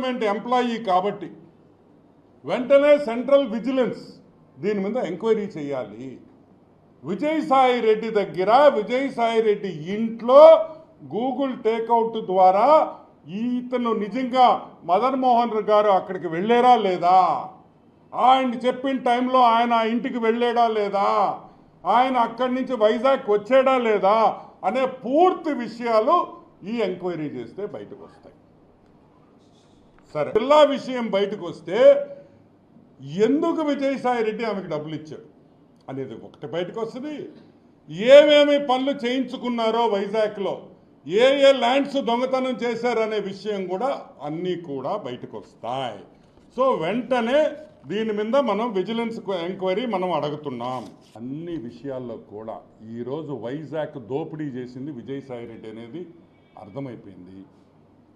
Government employee కాబట్టి వెంటనే central vigilance దీని మీద ఎంక్వైరీ చేయాలి. విజయసాయి రెడ్డి దగ్గర, విజయసాయి రెడ్డి ఇంట్లో గూగుల్ టేక్అవుట్ ద్వారా ఇతను నిజంగా మదన్ మోహన్ గారు అక్కడికి వెళ్ళారా లేదా, ఆయన చెప్పిన టైంలో ఆయన ఆ ఇంటికి వెళ్ళాడా లేదా, ఆయన అక్కడి నుంచి వైజాగ్ వచ్చాడా లేదా అనే పూర్తి విషయాలు ఈ ఎంక్వైరీ చేస్తే బయటకు వస్తాయి. సరే, జిల్లా విషయం బయటకు వస్తే ఎందుకు విజయసాయి రెడ్డి ఆమెకు డబ్బులు ఇచ్చాడు అనేది ఒకటి బయటకు వస్తుంది. ఏమేమి పనులు చేయించుకున్నారో వైజాగ్లో, ఏ ఏ ల్యాండ్స్ దొంగతనం చేశారనే విషయం కూడా అన్నీ కూడా బయటకు వస్తాయి. సో వెంటనే దీని మీద మనం విజిలెన్స్ ఎంక్వైరీ మనం అడుగుతున్నాం. అన్ని విషయాల్లో కూడా ఈరోజు వైజాగ్ దోపిడీ చేసింది విజయసాయి రెడ్డి అనేది అర్థమైపోయింది.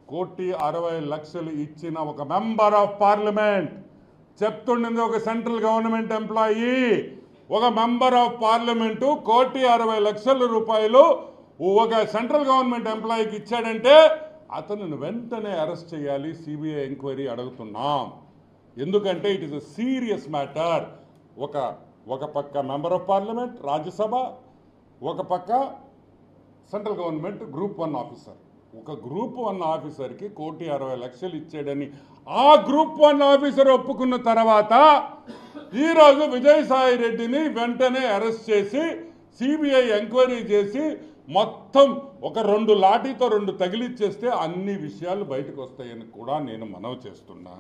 1,60,00,000 ఇచ్చిన ఒక మెంబర్ ఆఫ్ పార్లమెంట్, చెప్తుండేది ఒక సెంట్రల్ గవర్నమెంట్ ఎంప్లాయీ, ఒక మెంబర్ ఆఫ్ పార్లమెంటు 1,60,00,000 రూపాయలు ఒక సెంట్రల్ గవర్నమెంట్ ఎంప్లాయీకి ఇచ్చాడంటే అతను వెంటనే అరెస్ట్ చేయాలి. సిబిఐ ఎంక్వైరీ అడుగుతున్నాం. ఎందుకంటే it is a serious matter. ఒక పక్క మెంబర్ ఆఫ్ పార్లమెంట్, రాజ్యసభ, ఒక పక్క సెంట్రల్ గవర్నమెంట్ గ్రూప్ 1 ఆఫీసర్. ఒక గ్రూప్ 1 ఆఫీసర్కి 1,60,00,000 ఇచ్చాడని ఆ గ్రూప్ 1 ఆఫీసర్ ఒప్పుకున్న తర్వాత ఈరోజు విజయసాయి రెడ్డిని వెంటనే అరెస్ట్ చేసి సిబిఐ ఎంక్వైరీ చేసి మొత్తం ఒక 2 లాఠీతో 2 తగిలిచ్చేస్తే అన్ని విషయాలు బయటకు వస్తాయని కూడా నేను మనవి చేస్తున్నా.